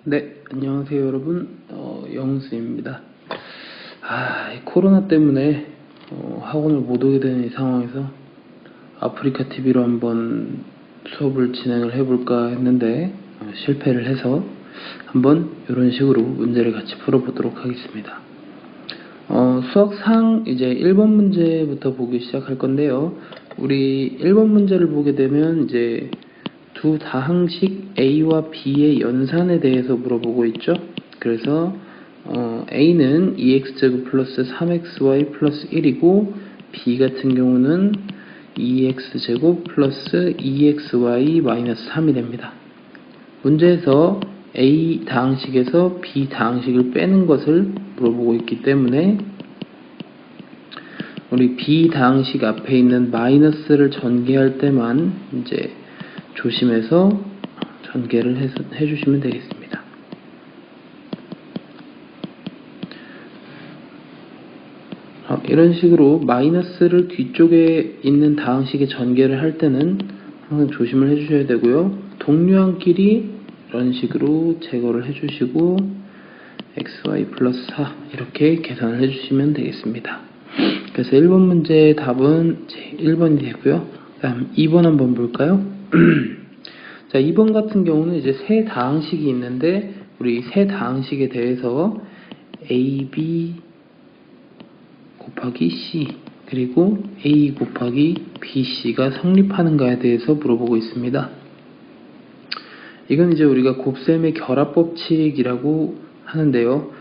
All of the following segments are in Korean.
네, 안녕하세요 여러분. 영수입니다. 이 코로나 때문에 학원을 못 오게 되는 이 상황에서 아프리카 TV로 한번 수업을 진행을 해볼까 했는데 실패를 해서 한번 이런 식으로 문제를 같이 풀어보도록 하겠습니다. 수학상 이제 1번 문제부터 보기 시작할 건데요. 우리 1번 문제를 보게 되면 이제 두 다항식 A와 B의 연산에 대해서 물어보고 있죠. 그래서 A는 2x제곱 플러스 3xy 플러스 1이고 B 같은 경우는 2x제곱 플러스 2xy 마이너스 3이 됩니다. 문제에서 A 다항식에서 B 다항식을 빼는 것을 물어보고 있기 때문에 우리 B 다항식 앞에 있는 마이너스를 전개할 때만 이제 조심해서 전개를 해주시면 되겠습니다. 이런 식으로 마이너스를 뒤쪽에 있는 다항식에 전개를 할 때는 항상 조심을 해주셔야 되고요. 동류항끼리 이런 식으로 제거를 해주시고 xy 플러스 4 이렇게 계산을 해주시면 되겠습니다. 그래서 1번 문제의 답은 1번이 되고요. 그 다음 2번 한번 볼까요? 자, 2번 같은 경우는 이제 세 다항식이 있는데 우리 세 다항식에 대해서 AB 곱하기 C 그리고 A 곱하기 BC가 성립하는가에 대해서 물어보고 있습니다. 이건 이제 우리가 곱셈의 결합 법칙이라고 하는데요.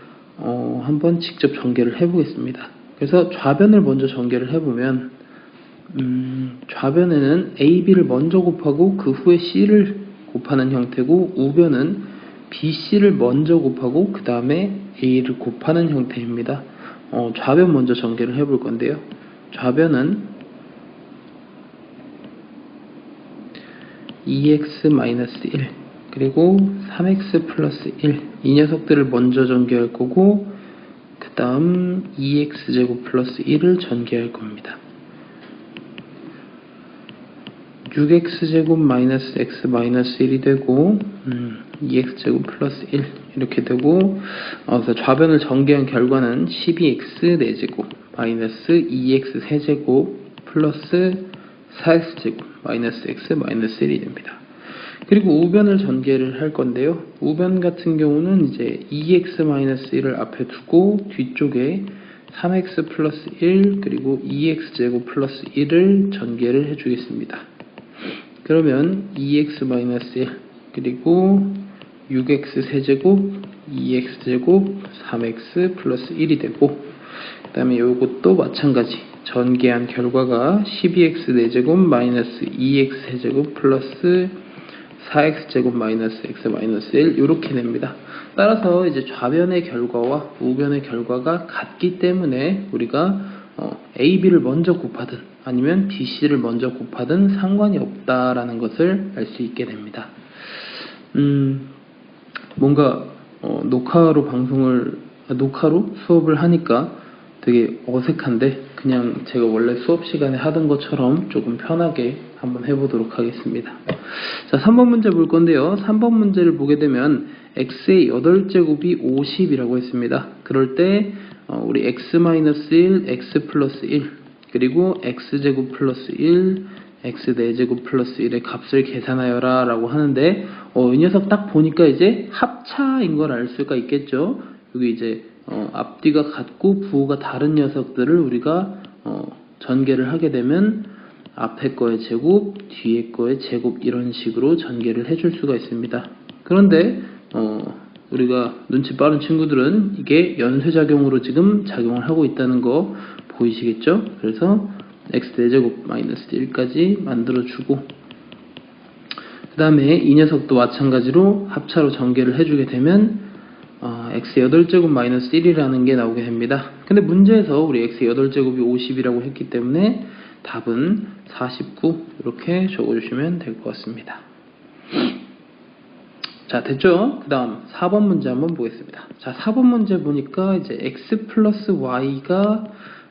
한번 직접 전개를 해보겠습니다. 그래서 좌변을 먼저 전개를 해보면 좌변에는 AB를 먼저 곱하고 그 후에 C를 곱하는 형태고 우변은 BC를 먼저 곱하고 그 다음에 A를 곱하는 형태입니다. 좌변 먼저 전개를 해볼 건데요. 좌변은 2x-1 그리고 3x 플러스 1 이 녀석들을 먼저 전개할 거고 그 다음 2x제곱 플러스 1을 전개할 겁니다. 6x제곱 마이너스 x 마이너스 1이 되고 2x제곱 플러스 1 이렇게 되고 그래서 좌변을 전개한 결과는 12x 4제곱 마이너스 2x 세제곱 플러스 4x제곱 마이너스 x 마이너스 1이 됩니다. 그리고 우변을 전개를 할 건데요. 우변 같은 경우는 이제 2x 마이너스 1을 앞에 두고 뒤쪽에 3x 플러스 1 그리고 2x제곱 플러스 1을 전개를 해주겠습니다. 그러면 2x-1 그리고 6x 세제곱 2x제곱 3x 플러스 1이 되고 그 다음에 이것도 마찬가지 전개한 결과가 12x 4제곱 마이너스 2x 세제곱 플러스 4x제곱 마이너스 x 마이너스 1 이렇게 됩니다. 따라서 이제 좌변의 결과와 우변의 결과가 같기 때문에 우리가 AB를 먼저 곱하든 아니면 BC를 먼저 곱하든 상관이 없다라는 것을 알 수 있게 됩니다. 뭔가 녹화로 수업을 하니까 되게 어색한데 그냥 제가 원래 수업 시간에 하던 것처럼 조금 편하게 한번 해보도록 하겠습니다. 자, 3번 문제 볼 건데요. 3번 문제를 보게 되면 x의 8제곱이 50이라고 했습니다. 그럴 때 우리 x-1, x 플러스 1 그리고 x제곱 플러스 1 x 4제곱 플러스 1의 값을 계산하여라 라고 하는데 이 녀석 딱 보니까 이제 합차인 걸 알 수가 있겠죠. 여기 이제 앞뒤가 같고 부호가 다른 녀석들을 우리가 전개를 하게 되면 앞에 거의 제곱, 뒤에 거의 제곱 이런 식으로 전개를 해줄 수가 있습니다. 그런데 우리가 눈치 빠른 친구들은 이게 연쇄작용으로 지금 작용을 하고 있다는 거 보이시겠죠? 그래서 x4제곱 마이너스 1까지 만들어주고 그 다음에 이 녀석도 마찬가지로 합차로 전개를 해주게 되면 x의 8제곱 마이너스 1이라는 게 나오게 됩니다. 근데 문제에서 우리 x의 8제곱이 50이라고 했기 때문에 답은 49 이렇게 적어주시면 될 것 같습니다. 자, 됐죠? 그 다음 4번 문제 한번 보겠습니다. 자, 4번 문제 보니까 이제 x 플러스 y가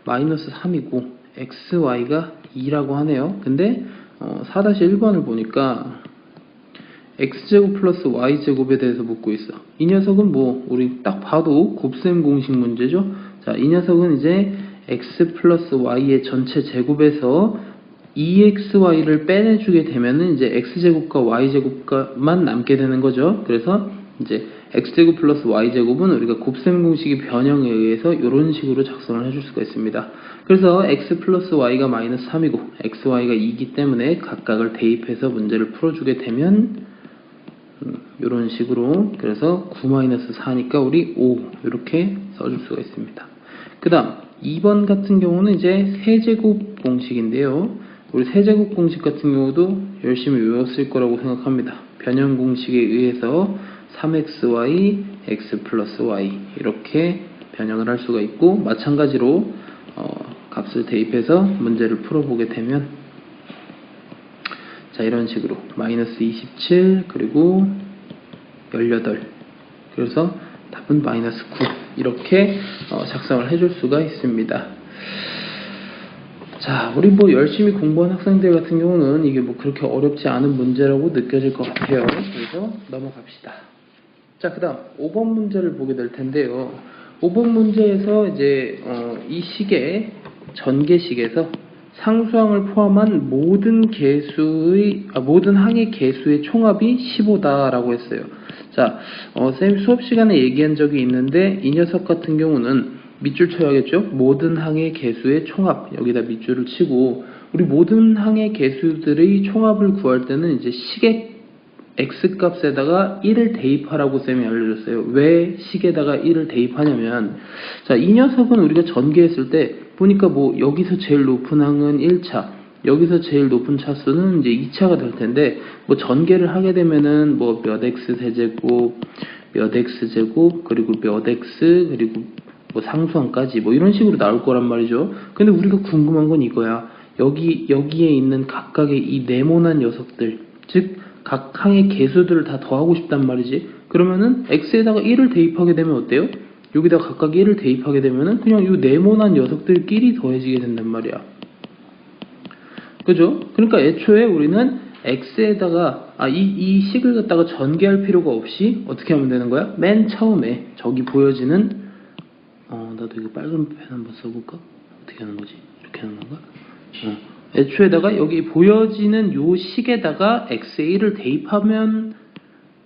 마이너스 3이고 xy가 2라고 하네요. 근데 4-1번을 보니까 x제곱 플러스 y제곱에 대해서 묻고 있어. 이 녀석은 뭐 우리 딱 봐도 곱셈 공식 문제죠. 자, 이 녀석은 이제 x 플러스 y의 전체 제곱에서 2xy를 빼내주게 되면은 이제 x제곱과 y제곱만 남게 되는 거죠. 그래서 이제 x제곱 플러스 y제곱은 우리가 곱셈 공식의 변형에 의해서 이런 식으로 작성을 해줄 수가 있습니다. 그래서 x 플러스 y가 마이너스 3이고 xy가 2이기 때문에 각각을 대입해서 문제를 풀어주게 되면 이런 식으로, 그래서 9-4니까 우리 5 이렇게 써줄 수가 있습니다. 그 다음 2번 같은 경우는 이제 세제곱 공식인데요. 우리 세제곱 공식 같은 경우도 열심히 외웠을 거라고 생각합니다. 변형 공식에 의해서 3xy, x 플러스 y 이렇게 변형을 할 수가 있고, 마찬가지로 값을 대입해서 문제를 풀어보게 되면 자, 이런 식으로 마이너스 27 그리고 18, 그래서 답은 마이너스 9 이렇게 작성을 해줄 수가 있습니다. 자, 우리 뭐 열심히 공부한 학생들 같은 경우는 이게 뭐 그렇게 어렵지 않은 문제라고 느껴질 것 같아요. 그래서 넘어갑시다. 자, 그 다음 5번 문제를 보게 될 텐데요. 5번 문제에서 이제 이 식의 전개식에서 상수항을 포함한 모든 항의 개수의 총합이 15다라고 했어요. 자, 쌤 수업 시간에 얘기한 적이 있는데 이 녀석 같은 경우는 밑줄 쳐야겠죠? 모든 항의 개수의 총합, 여기다 밑줄을 치고, 우리 모든 항의 개수들의 총합을 구할 때는 이제 식의 x값에다가 1을 대입하라고 쌤이 알려줬어요. 왜 식에다가 1을 대입하냐면, 자, 이 녀석은 우리가 전개했을 때 보니까 뭐 여기서 제일 높은 항은 1차, 여기서 제일 높은 차수는 이제 2차가 될 텐데, 뭐 전개를 하게 되면은 뭐 몇 x 세제곱, 몇 x 제곱, 그리고 몇 x, 그리고 뭐 상수항까지 뭐 이런 식으로 나올 거란 말이죠. 근데 우리가 궁금한 건 이거야. 여기에 있는 각각의 이 네모난 녀석들, 즉 각 항의 개수들을 다 더하고 싶단 말이지. 그러면은 x에다가 1을 대입하게 되면 어때요? 여기다 각각 1을 대입하게 되면은 그냥 이 네모난 녀석들끼리 더해지게 된단 말이야. 그죠? 그러니까 애초에 우리는 x에다가 이 식을 갖다가 전개할 필요가 없이 어떻게 하면 되는 거야? 맨 처음에 저기 보여지는 나도 이거 빨간 펜 한번 써볼까? 어떻게 하는 거지? 이렇게 하는 건가? 애초에다가 여기 보여지는 요 식에다가 x의 1을 대입하면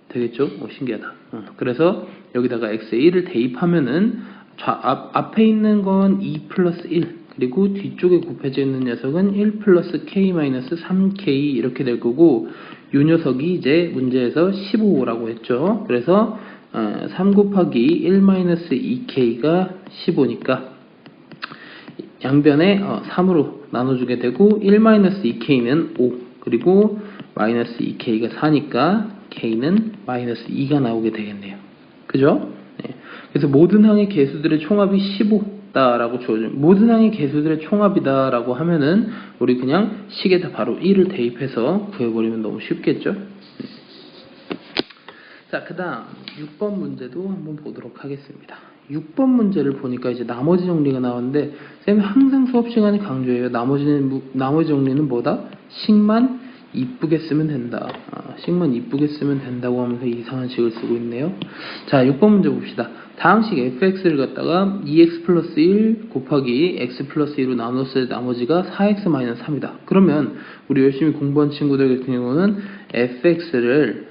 되겠죠? 신기하다. 그래서 여기다가 x의 1을 대입하면은 앞에 있는 건 2 플러스 1, 그리고 뒤쪽에 곱해져 있는 녀석은 1 플러스 k 마이너스 3k 이렇게 될 거고, 요 녀석이 이제 문제에서 15라고 했죠. 그래서 3 곱하기 1 마이너스 2k가 15니까 양변에 3으로 나눠주게 되고, 1 마이너스 2k는 5, 그리고 마이너스 2k가 4니까 k는 마이너스 2가 나오게 되겠네요. 그죠? 네. 그래서 모든 항의 개수들의 총합이 15다라고 주어져. 모든 항의 개수들의 총합이다라고 하면은 우리 그냥 식에다 바로 1을 대입해서 구해버리면 너무 쉽겠죠? 자, 그 다음 6번 문제도 한번 보도록 하겠습니다. 6번 문제를 보니까 이제 나머지 정리가 나왔는데, 쌤이 항상 수업 시간에 강조해요. 나머지 정리는 뭐다? 식만 이쁘게 쓰면 된다. 식만 이쁘게 쓰면 된다고 하면서 이상한 식을 쓰고 있네요. 자, 6번 문제 봅시다. 다항식 fx를 갖다가 2x 플러스 1 곱하기 x 플러스 2로 나눴을 때 나머지가 4x 마이너스 3이다. 그러면 우리 열심히 공부한 친구들 같은 경우는 fx를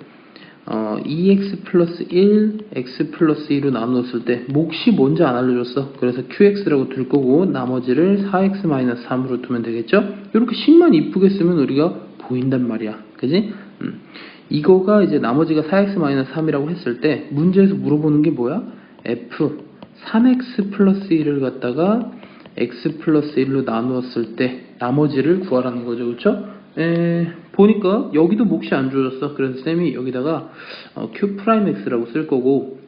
2x 플러스 1, x 플러스 2로 나누었을 때 몫이 뭔지 안 알려줬어. 그래서 qx라고 둘 거고 나머지를 4x 마이너스 3으로 두면 되겠죠? 이렇게 식만 이쁘게 쓰면 우리가 보인단 말이야. 그지? 이거가 이제 나머지가 4x 마이너스 3이라고 했을 때 문제에서 물어보는 게 뭐야? f 3x 플러스 1을 갖다가 x 플러스 1로 나누었을 때 나머지를 구하라는 거죠. 그렇죠? 보니까 여기도 몫이 안 주어졌어. 그래서 쌤이 여기다가 q'x라고 쓸 거고,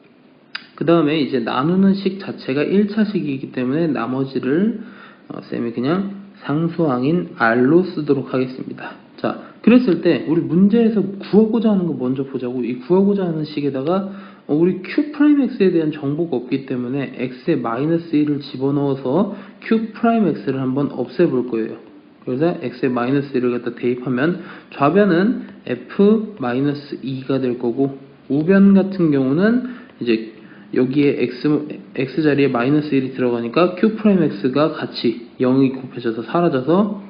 그 다음에 이제 나누는 식 자체가 1차식이기 때문에 나머지를 쌤이 그냥 상수항인 r로 쓰도록 하겠습니다. 자, 그랬을 때 우리 문제에서 구하고자 하는 거 먼저 보자고. 이 구하고자 하는 식에다가 우리 q'x에 대한 정보가 없기 때문에 x에 마이너스 1을 집어넣어서 q'x를 한번 없애볼 거예요. 그래서 x에 마이너스 1을 갖다 대입하면 좌변은 f-2가 될 거고, 우변 같은 경우는 이제 여기에 x 자리에 마이너스 1이 들어가니까 q'x가 같이 0이 곱해져서 사라져서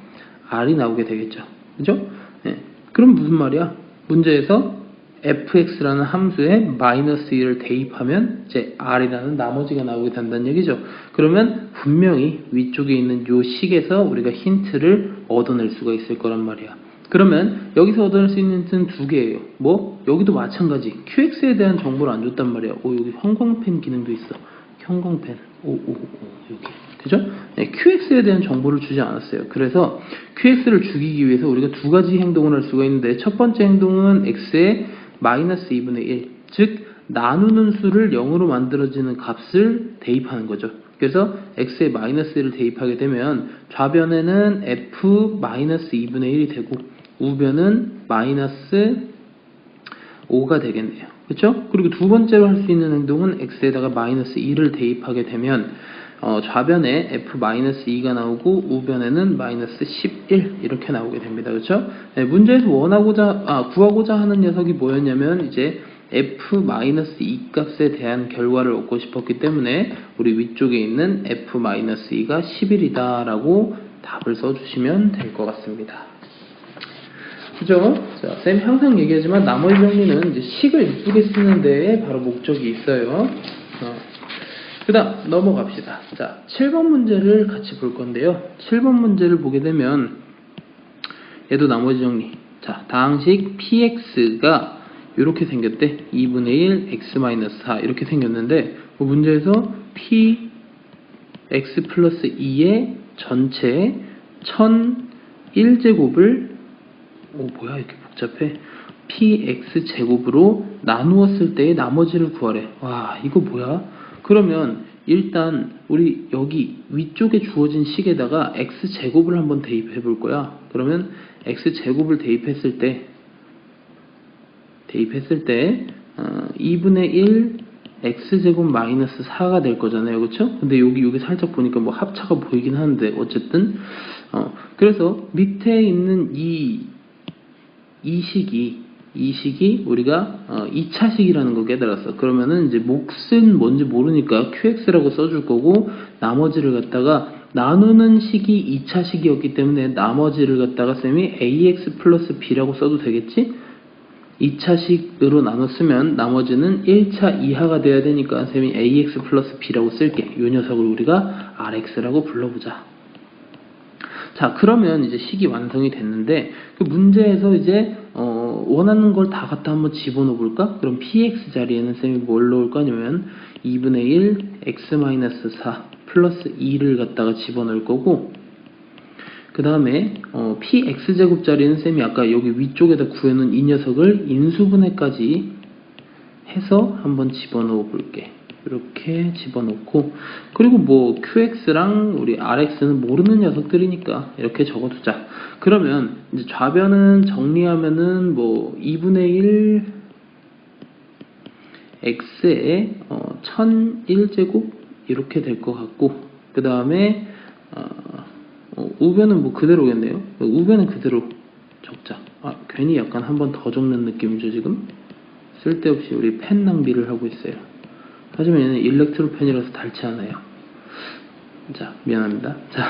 r이 나오게 되겠죠. 그죠? 네. 그럼 무슨 말이야? 문제에서 fx라는 함수에 마이너스 1을 대입하면 이제 r이라는 나머지가 나오게 된다는 얘기죠. 그러면 분명히 위쪽에 있는 요 식에서 우리가 힌트를 얻어낼 수가 있을 거란 말이야. 그러면 여기서 얻어낼 수 있는 힌트는 두 개예요. 뭐? 여기도 마찬가지. QX에 대한 정보를 안 줬단 말이야. 여기 형광펜 기능도 있어. 형광펜. 여기. 그죠? 네, QX에 대한 정보를 주지 않았어요. 그래서 QX를 죽이기 위해서 우리가 두 가지 행동을 할 수가 있는데, 첫 번째 행동은 X에 마이너스 2분의 1, 즉 나누는 수를 0으로 만들어지는 값을 대입하는 거죠. 그래서 x에 마이너스 1을 대입하게 되면 좌변에는 f 마이너스 2분의 1이 되고 우변은 마이너스 5가 되겠네요. 그렇죠? 그리고 두 번째로 할 수 있는 행동은 x에다가 마이너스 2를 대입하게 되면 좌변에 f-2가 나오고 우변에는 마이너스 11 이렇게 나오게 됩니다. 그렇죠? 네, 문제에서 구하고자 하는 녀석이 뭐였냐면 이제 f-2 값에 대한 결과를 얻고 싶었기 때문에 우리 위쪽에 있는 f-2가 11이다 라고 답을 써주시면 될 것 같습니다. 그죠? 자, 쌤 항상 얘기하지만 나머지 정리는 이제 식을 이쁘게 쓰는 데에 바로 목적이 있어요. 그 다음 넘어갑시다. 자, 7번 문제를 같이 볼 건데요. 7번 문제를 보게 되면 얘도 나머지 정리. 자, 다항식 px가 이렇게 생겼대. 2분의 1 x-4 이렇게 생겼는데 문제에서 px 플러스 2의 전체 1001제곱을 뭐야 이렇게 복잡해. px 제곱으로 나누었을 때의 나머지를 구하래. 와, 이거 뭐야? 그러면 일단 우리 여기 위쪽에 주어진 식에다가 x제곱을 한번 대입해 볼 거야. 그러면 x제곱을 대입했을 때 2분의 1 x제곱 마이너스 4가 될 거잖아요. 그쵸? 근데 여기 살짝 보니까 뭐 합차가 보이긴 하는데 어쨌든 그래서 밑에 있는 이 식이 우리가 2차식이라는 거 깨달았어. 그러면은 이제 몫은 뭔지 모르니까 qx라고 써줄 거고, 나머지를 갖다가 나누는 식이 2차식이었기 때문에 나머지를 갖다가 쌤이 ax 플러스 b라고 써도 되겠지? 2차식으로 나눴으면 나머지는 1차 이하가 돼야 되니까 쌤이 ax 플러스 b라고 쓸게. 이 녀석을 우리가 rx라고 불러보자. 자, 그러면 이제 식이 완성이 됐는데 그 문제에서 이제 원하는 걸 다 갖다 한번 집어넣어 볼까? 그럼 px 자리에는 쌤이 뭘 넣을 거냐면 2분의 1 x-4 플러스 2를 갖다가 집어넣을 거고, 그 다음에 px제곱 자리는 쌤이 아까 여기 위쪽에다 구해놓은 이 녀석을 인수분해까지 해서 한번 집어넣어 볼게. 이렇게 집어넣고, 그리고 뭐 qx랑 우리 rx는 모르는 녀석들이니까 이렇게 적어두자. 그러면 이제 좌변은 정리하면은 뭐 2분의 1 x에 1001제곱 이렇게 될 것 같고, 그 다음에 우변은 뭐 그대로겠네요. 우변은 그대로 적자. 괜히 약간 한 번 더 적는 느낌이죠 지금. 쓸데없이 우리 펜 낭비를 하고 있어요. 하지만 얘는 일렉트로 펜이라서 닳지 않아요. 자, 미안합니다. 자,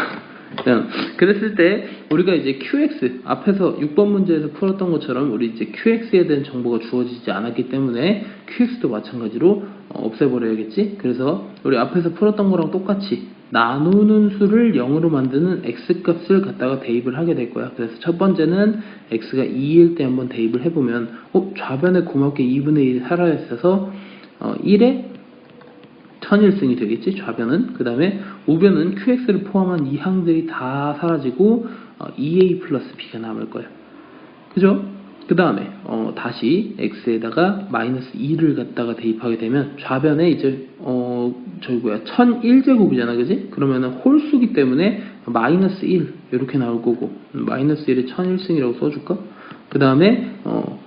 그랬을 때 우리가 이제 QX 앞에서 6번 문제에서 풀었던 것처럼 우리 이제 QX에 대한 정보가 주어지지 않았기 때문에 QX도 마찬가지로 없애버려야겠지. 그래서 우리 앞에서 풀었던 거랑 똑같이 나누는 수를 0으로 만드는 X값을 갖다가 대입을 하게 될 거야. 그래서 첫 번째는 X가 2일 때 한번 대입을 해보면 좌변에 고맙게 2분의 1이 살아있어서 1에 1001승이 되겠지, 좌변은. 그 다음에 우변은 QX를 포함한 이 항들이 다 사라지고 2A 플러스 B가 남을 거예요. 그죠? 그 다음에 다시 X에다가 마이너스 2를 갖다가 대입하게 되면 좌변에 이제 1001제곱이잖아, 그지? 그러면은 홀수기 때문에 마이너스 1 이렇게 나올 거고, 마이너스 1에 1001승이라고 써줄까? 그 다음에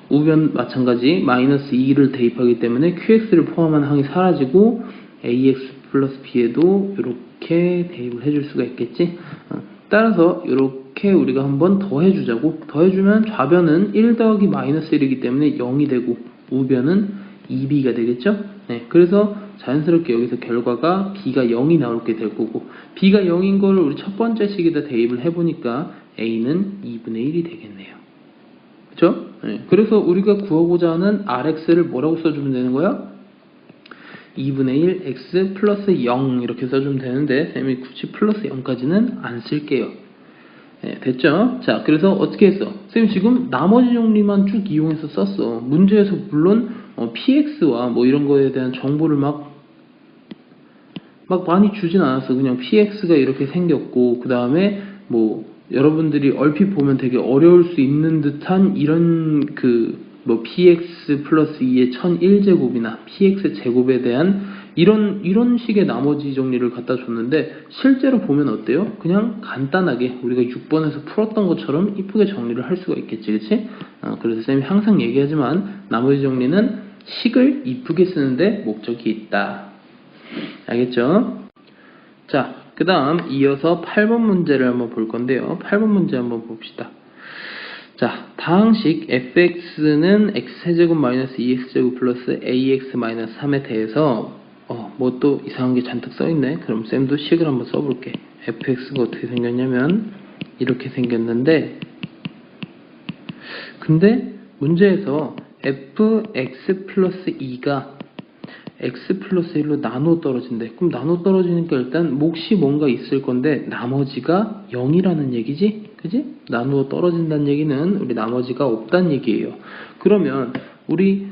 우변 마찬가지 마이너스 2를 대입하기 때문에 QX를 포함한 항이 사라지고 AX 플러스 B에도 이렇게 대입을 해줄 수가 있겠지. 따라서 이렇게 이렇게 우리가 한번 더해주자고. 더해주면 좌변은 1 더하기 마이너스 1이기 때문에 0이 되고 우변은 2b가 되겠죠? 네, 그래서 자연스럽게 여기서 결과가 b가 0이 나오게 될 거고, b가 0인 걸 우리 첫 번째 식에다 대입을 해보니까 a는 2분의 1이 되겠네요. 그쵸? 네, 그래서 우리가 구하고자 하는 rx를 뭐라고 써주면 되는 거야? 2분의 1 x 플러스 0 이렇게 써주면 되는데, 쌤이 굳이 플러스 0까지는 안 쓸게요. 네, 됐죠? 자, 그래서 어떻게 했어? 쌤 지금 나머지 정리만 쭉 이용해서 썼어. 문제에서 물론 px와 뭐 이런 거에 대한 정보를 막 많이 주진 않았어. 그냥 px가 이렇게 생겼고, 그 다음에 뭐 여러분들이 얼핏 보면 되게 어려울 수 있는 듯한 이런 뭐 px 플러스 2의 1001제곱이나 px 제곱에 대한 이런 식의 나머지 정리를 갖다 줬는데, 실제로 보면 어때요? 그냥 간단하게 우리가 6번에서 풀었던 것처럼 이쁘게 정리를 할 수가 있겠지, 그치? 그래서 쌤이 항상 얘기하지만 나머지 정리는 식을 이쁘게 쓰는데 목적이 있다. 알겠죠? 자, 그 다음 이어서 8번 문제를 한번 볼 건데요. 8번 문제 한번 봅시다. 자, 다항식 fx는 x제곱 마이너스 2x제곱 플러스 ax 마이너스 3에 대해서 뭐 또 이상한 게 잔뜩 써있네. 그럼 쌤도 식을 한번 써볼게. fx가 어떻게 생겼냐면 이렇게 생겼는데, 근데 문제에서 fx 플러스 2가 x 플러스 1로 나눠 떨어진대. 그럼 나눠 떨어지니까 일단 몫이 뭔가 있을 건데 나머지가 0이라는 얘기지? 그지? 나누어 떨어진다는 얘기는 우리 나머지가 없다는 얘기예요. 그러면 우리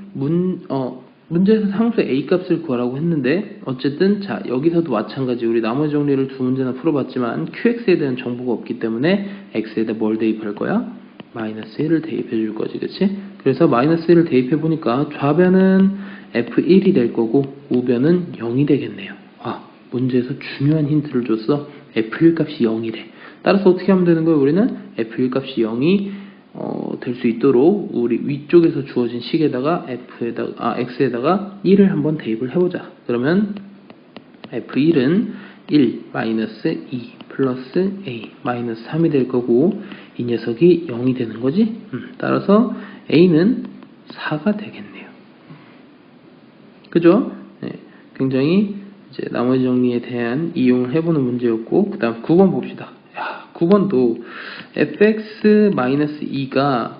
문제에서 상수 a 값을 구하라고 했는데, 어쨌든 자, 여기서도 마찬가지 우리 나머지 정리를 두 문제나 풀어봤지만 qx에 대한 정보가 없기 때문에 x에다 뭘 대입할 거야? 마이너스 1을 대입해 줄 거지, 그치? 그래서 마이너스 1을 대입해 보니까 좌변은 f1이 될 거고 우변은 0이 되겠네요. 문제에서 중요한 힌트를 줬어. f1 값이 0이래. 따라서 어떻게 하면 되는 거예요? 우리는 f1 값이 0이 될 수 있도록 우리 위쪽에서 주어진 식에다가 x에다가 1을 한번 대입을 해보자. 그러면 f1은 1 마이너스 2 플러스 a 마이너스 3이 될 거고, 이 녀석이 0이 되는 거지. 따라서 a는 4가 되겠네요. 그죠? 네, 굉장히 이제 나머지 정리에 대한 이용을 해보는 문제였고, 그 다음 9번 봅시다. 9번도 fx-2가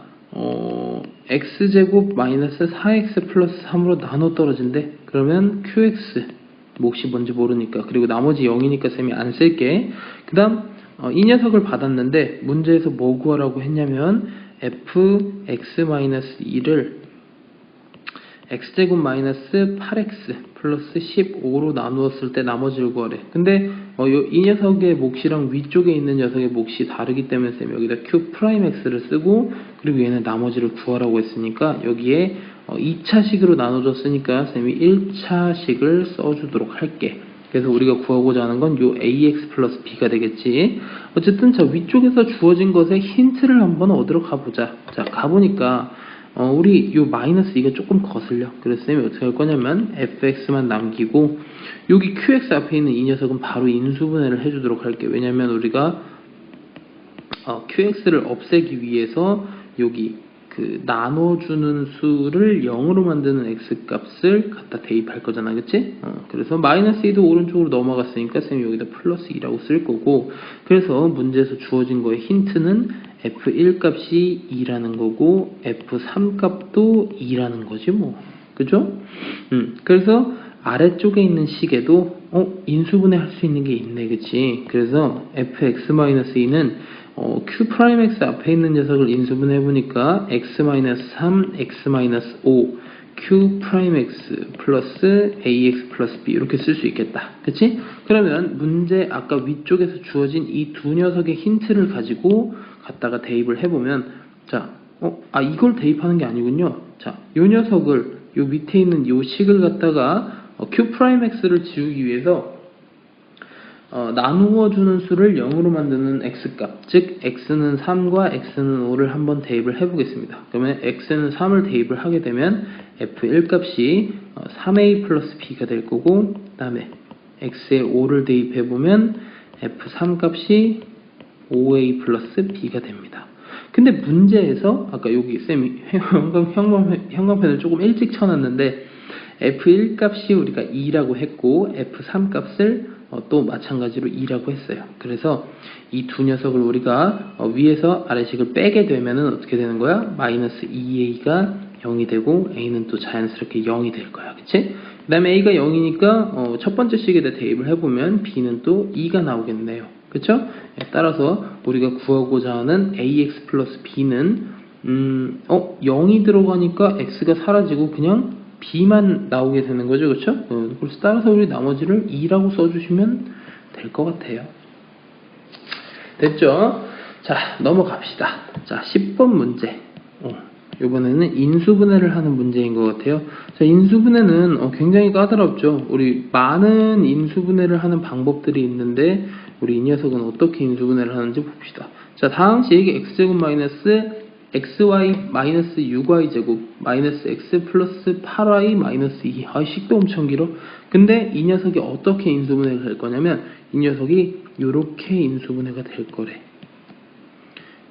x제곱 마이너스 4x 플러스 3으로 나눠 떨어진대. 그러면 qx 몫이 뭔지 모르니까, 그리고 나머지 0이니까 쌤이 안 쓸게. 그 다음 이 녀석을 받았는데 문제에서 뭐 구하라고 했냐면 fx-2를 x제곱 마이너스 8x 플러스 15로 나누었을 때 나머지를 구하래. 근데 이 녀석의 몫이랑 위쪽에 있는 녀석의 몫이 다르기 때문에 쌤이 여기다 q'x를 쓰고, 그리고 얘는 나머지를 구하라고 했으니까 여기에 2차식으로 나눠줬으니까 쌤이 1차식을 써주도록 할게. 그래서 우리가 구하고자 하는 건 요 ax 플러스 b가 되겠지. 어쨌든 자, 위쪽에서 주어진 것에 힌트를 한번 얻으러 가보자. 자, 가보니까 우리 요 마이너스 이거 조금 거슬려. 그래서 쌤이 어떻게 할 거냐면 fx만 남기고 여기 qx 앞에 있는 이 녀석은 바로 인수분해를 해주도록 할게. 왜냐면 우리가 qx를 없애기 위해서 여기 나눠주는 수를 0으로 만드는 x값을 갖다 대입할 거잖아, 그치? 그래서 마이너스 2도 오른쪽으로 넘어갔으니까 쌤이 여기다 플러스 2라고 쓸 거고, 그래서 문제에서 주어진 거의 힌트는 f1 값이 2라는 거고 f3 값도 2라는 거지 뭐, 그죠? 그래서 아래쪽에 있는 식에도 인수분해 할 수 있는 게 있네, 그치? 그래서 fx-2는 q'x 앞에 있는 녀석을 인수분해 해보니까 x-3, x-5, q'x 플러스 ax 플러스 b 이렇게 쓸 수 있겠다. 그치? 그러면 문제 아까 위쪽에서 주어진 이 두 녀석의 힌트를 가지고 갖다가 대입을 해보면, 자, 이걸 대입하는 게 아니군요. 자, 요 녀석을 요 밑에 있는 요 식을 갖다가 q'x를 지우기 위해서 나누어 주는 수를 0으로 만드는 x값, 즉 x는 3과 x는 5를 한번 대입을 해보겠습니다. 그러면 x는 3을 대입을 하게 되면 f1 값이 3a 플러스 b가 될 거고, 그 다음에 x에 5를 대입해보면 f3 값이 OA 플러스 B가 됩니다. 근데 문제에서 아까 여기 쌤이 형광펜을 조금 일찍 쳐놨는데 F1 값이 우리가 2라고 했고 F3 값을 또 마찬가지로 2라고 했어요. 그래서 이 두 녀석을 우리가 위에서 아래식을 빼게 되면은 어떻게 되는 거야? 마이너스 2a가 0이 되고 a는 또 자연스럽게 0이 될 거야. 그치? 그 다음에 a가 0이니까 첫 번째 식에다 대입을 해보면 b는 또 2가 나오겠네요. 그쵸? 따라서 우리가 구하고자 하는 ax 플러스 b는 0이 들어가니까 x가 사라지고 그냥 b만 나오게 되는 거죠. 그쵸? 그래서 따라서 우리 나머지를 2라고 써주시면 될 것 같아요. 됐죠? 자, 넘어갑시다. 자, 10번 문제. 이번에는 인수분해를 하는 문제인 것 같아요. 자, 인수분해는 굉장히 까다롭죠. 우리 많은 인수분해를 하는 방법들이 있는데 우리 이 녀석은 어떻게 인수분해를 하는지 봅시다. 자, 다음식 x제곱 마이너스 xy 마이너스 6y 제곱 마이너스 x 플러스 8y 마이너스 2. 식도 엄청 길어. 근데 이 녀석이 어떻게 인수분해가 될 거냐면 이 녀석이 요렇게 인수분해가 될 거래.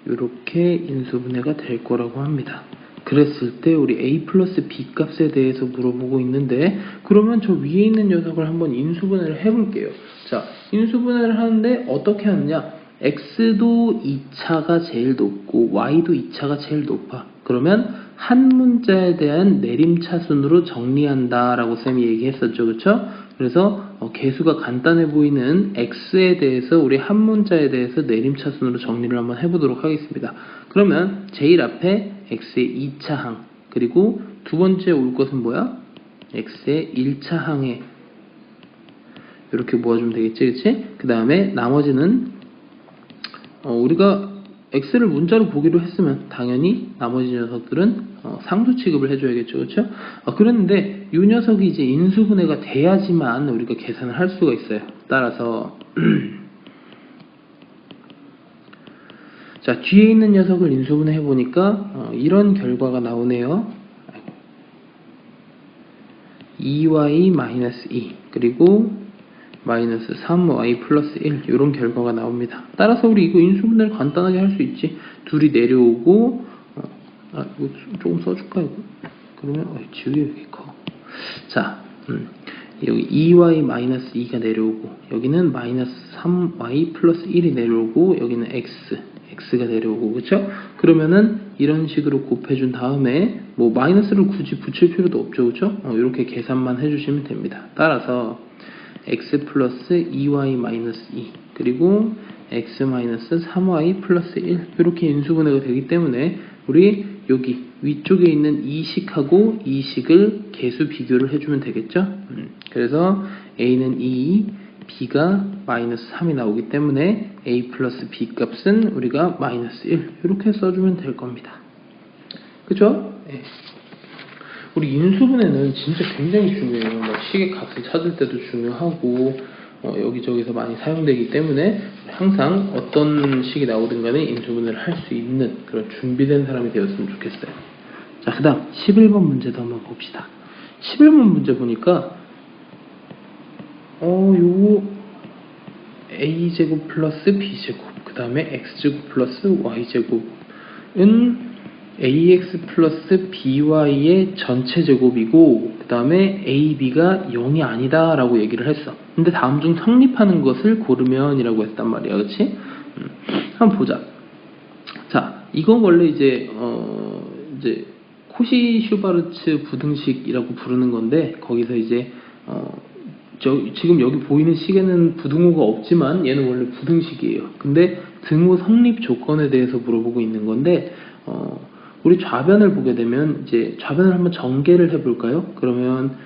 요렇게 인수분해가 될 거라고 합니다. 그랬을 때 우리 a 플러스 b 값에 대해서 물어보고 있는데 그러면 저 위에 있는 녀석을 한번 인수분해를 해볼게요. 자, 인수분해를 하는데 어떻게 하느냐? x도 2차가 제일 높고 y도 2차가 제일 높아. 그러면 한 문자에 대한 내림차순으로 정리한다 라고 쌤이 얘기했었죠. 그쵸? 그래서 개수가 간단해 보이는 x에 대해서 우리 한 문자에 대해서 내림차순으로 정리를 한번 해보도록 하겠습니다. 그러면 제일 앞에 x의 2차 항, 그리고 두 번째 올 것은 뭐야? x의 1차 항에 이렇게 모아주면 되겠지, 그치? 그 다음에 나머지는 우리가 x를 문자로 보기로 했으면 당연히 나머지 녀석들은 상수 취급을 해줘야겠죠, 그렇죠? 그런데 이 녀석이 이제 인수분해가 돼야지만 우리가 계산을 할 수가 있어요. 따라서 자, 뒤에 있는 녀석을 인수분해 해보니까 이런 결과가 나오네요. 2y-2 그리고 마이너스 3y 플러스 1 이런 결과가 나옵니다. 따라서 우리 이거 인수분해를 간단하게 할 수 있지. 둘이 내려오고 이거 조금 써줄까 이거? 그러면 지우개 왜 이렇게 커? 자, 여기 2y 마이너스 2가 내려오고 여기는 마이너스 3y 플러스 1이 내려오고 여기는 x가 내려오고 그쵸? 그러면은 이런 식으로 곱해준 다음에 뭐 마이너스를 굳이 붙일 필요도 없죠. 그쵸? 이렇게 계산만 해주시면 됩니다. 따라서 x 플러스 2y 마이너스 2 그리고 x 마이너스 3y 플러스 1 이렇게 인수분해가 되기 때문에 우리 여기 위쪽에 있는 이 식하고 이 식을 개수 비교를 해주면 되겠죠. 그래서 a는 2, b가 마이너스 3이 나오기 때문에 a 플러스 b 값은 우리가 마이너스 1 이렇게 써주면 될 겁니다. 그쵸? 네. 우리 인수분해는 진짜 굉장히 중요해요. 식의 값을 찾을 때도 중요하고 여기저기서 많이 사용되기 때문에 항상 어떤 식이 나오든 간에 인수분해를 할 수 있는 그런 준비된 사람이 되었으면 좋겠어요. 자, 그 다음 11번 문제도 한번 봅시다. 11번 문제 보니까 요거 a제곱 플러스 b제곱 그 다음에 x제곱 플러스 y제곱은 ax 플러스 by의 전체 제곱이고 그 다음에 ab가 0이 아니다 라고 얘기를 했어. 근데 다음 중 성립하는 것을 고르면 이라고 했단 말이야. 그치? 한번 보자. 자, 이건 원래 이제 코시-슈바르츠 부등식이라고 부르는 건데 거기서 이제 지금 여기 보이는 식에는 부등호가 없지만 얘는 원래 부등식이에요. 근데 등호 성립 조건에 대해서 물어보고 있는 건데 우리 좌변을 보게 되면 이제 좌변을 한번 전개를 해볼까요? 그러면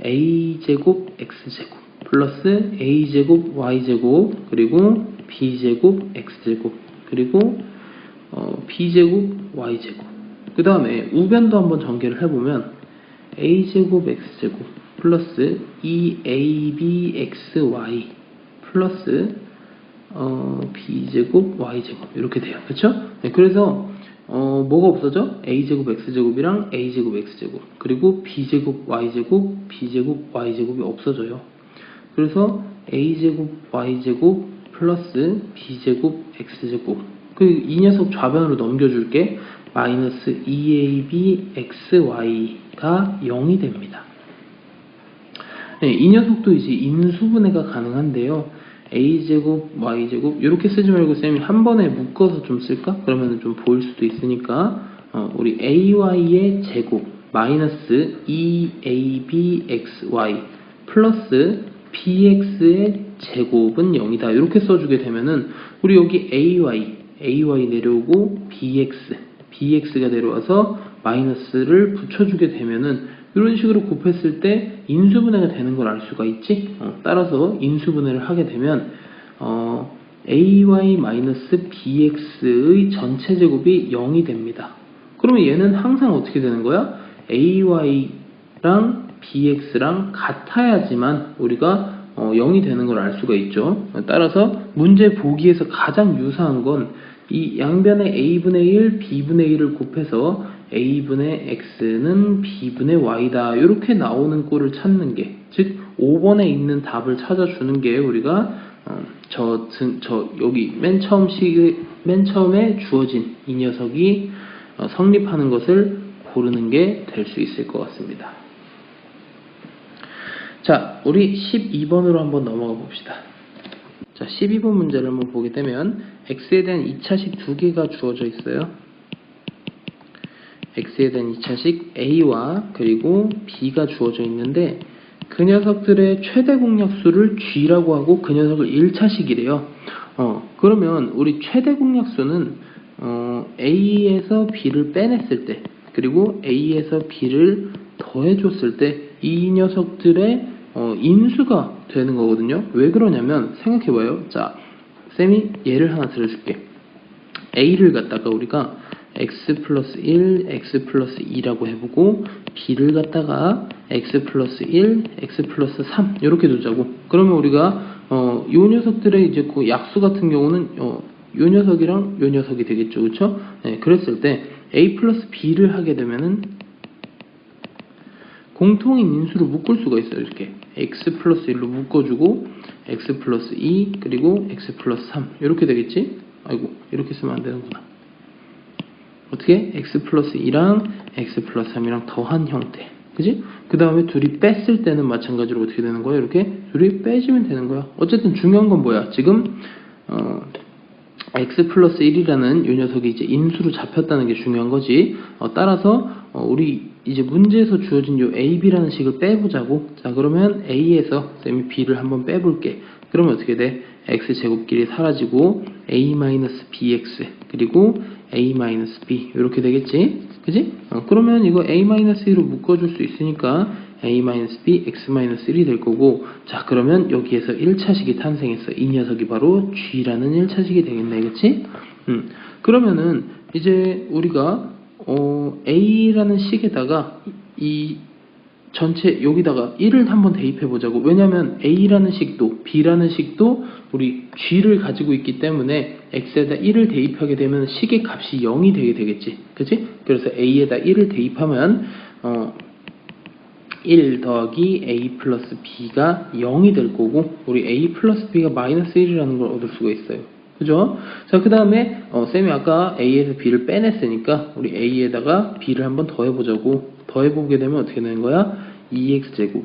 a제곱 x제곱 플러스 a제곱 y제곱 그리고 b제곱 x제곱 그리고 b제곱 y제곱 그 다음에 우변도 한번 전개를 해보면 a제곱 x제곱 플러스 2abxy 플러스 b제곱 y제곱 이렇게 돼요. 그쵸? 네, 그래서 뭐가 없어져? a제곱 x제곱이랑 a제곱 x제곱 그리고 b제곱 y제곱 b제곱 y제곱이 없어져요. 그래서 a제곱 y제곱 플러스 b제곱 x제곱 그 이 녀석 좌변으로 넘겨줄게. 마이너스 2ab xy가 0이 됩니다. 네, 이 녀석도 이제 인수분해가 가능한데요. a제곱 y제곱 이렇게 쓰지 말고 쌤이 한 번에 묶어서 좀 쓸까? 그러면 좀 보일 수도 있으니까 우리 ay의 제곱 마이너스 2abxy 플러스 bx의 제곱은 0이다. 이렇게 써주게 되면은 우리 여기 ay 내려오고 bx가 내려와서 마이너스를 붙여주게 되면은 이런 식으로 곱했을 때 인수분해가 되는 걸 알 수가 있지. 따라서 인수분해를 하게 되면 ay-bx의 전체 제곱이 0이 됩니다. 그러면 얘는 항상 어떻게 되는 거야? ay랑 bx랑 같아야지만 우리가 0이 되는 걸 알 수가 있죠. 따라서 문제 보기에서 가장 유사한 건 이 양변의 a분의 1, b분의 1을 곱해서 a분의 x는 b분의 y다. 이렇게 나오는 꼴을 찾는 게, 즉 5번에 있는 답을 찾아주는 게 우리가 여기 맨 처음에 주어진 이 녀석이 성립하는 것을 고르는 게 될 수 있을 것 같습니다. 자, 우리 12번으로 한번 넘어가 봅시다. 자, 12번 문제를 한번 보게 되면 x에 대한 2차식 두 개가 주어져 있어요. x에 대한 2차식 a와 그리고 b가 주어져 있는데 그 녀석들의 최대 공약수를 g라고 하고 그 녀석을 1차식이래요. 그러면 우리 최대 공약수는 a에서 b를 빼냈을 때 그리고 a에서 b를 더해줬을 때 이 녀석들의 인수가 되는 거거든요. 왜 그러냐면 생각해봐요. 자, 쌤이 예를 하나 들어줄게. a를 갖다가 우리가 x 플러스 1, x 플러스 2라고 해보고 b를 갖다가 x 플러스 1, x 플러스 3 이렇게 두자고. 그러면 우리가 요 녀석들의 이제 그 약수 같은 경우는 요 녀석이랑 요 녀석이 되겠죠, 그렇죠? 네, 그랬을 때 a 플러스 b를 하게 되면은 공통인 인수로 묶을 수가 있어요. 이렇게 x 플러스 1로 묶어주고 x 플러스 2 그리고 x 플러스 3 이렇게 되겠지? 아이고, 이렇게 쓰면 안 되는구나. 어떻게? x 플러스 2랑 x 플러스 3이랑 더한 형태, 그지? 그 다음에 둘이 뺐을 때는 마찬가지로 어떻게 되는 거야? 이렇게 둘이 빼주면 되는 거야. 어쨌든 중요한 건 뭐야? 지금 x 플러스 1이라는 이 녀석이 이제 인수로 잡혔다는 게 중요한 거지. 따라서 우리 이제 문제에서 주어진 이 ab라는 식을 빼보자고. 자, 그러면 a에서 쌤이 b를 한번 빼볼게. 그러면 어떻게 돼? x제곱끼리 사라지고 a-bx 그리고 a-b 이렇게 되겠지? 그지? 그러면 이거 a-1로 묶어줄 수 있으니까 a-b, x-1이 될 거고. 자, 그러면 여기에서 1차식이 탄생했어. 이 녀석이 바로 g라는 1차식이 되겠네, 그치? 그러면은 이제 우리가 a라는 식에다가 이 전체 여기다가 1을 한번 대입해 보자고. 왜냐면 a라는 식도 b라는 식도 우리 g를 가지고 있기 때문에 x에다 1을 대입하게 되면 식의 값이 0이 되게 되겠지, 그치? 그래서 a에다 1을 대입하면 1 더하기 a 플러스 b가 0이 될 거고 우리 a 플러스 b가 마이너스 1이라는 걸 얻을 수가 있어요. 그죠? 자, 그 다음에 쌤이 아까 a에서 b를 빼냈으니까 우리 a에다가 b를 한번 더해보자고. 더해보게 되면 어떻게 되는 거야? 2x제곱